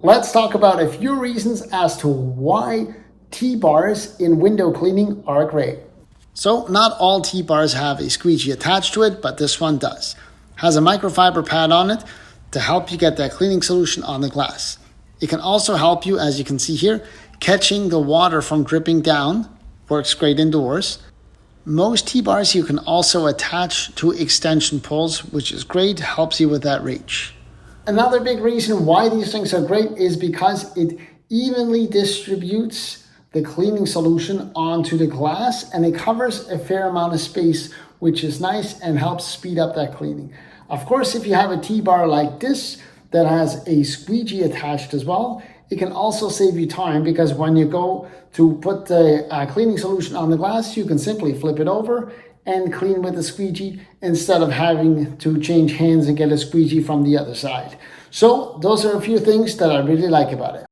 Let's talk about a few reasons as to why T-bars in window cleaning are great. So not all T-bars have a squeegee attached to it, but this one does. Has a microfiber pad on it to help you get that cleaning solution on the glass. It can also help you, as you can see here, catching the water from dripping down. Works great indoors. Most T-bars you can also attach to extension poles, which is great, helps you with that reach. Another big reason why these things are great is because it evenly distributes the cleaning solution onto the glass, and it covers a fair amount of space, which is nice and helps speed up that cleaning. Of course, if you have a T-bar like this that has a squeegee attached as well, it can also save you time, because when you go to put the cleaning solution on the glass, you can simply flip it over and clean with a squeegee instead of having to change hands and get a squeegee from the other side. So those are a few things that I really like about it.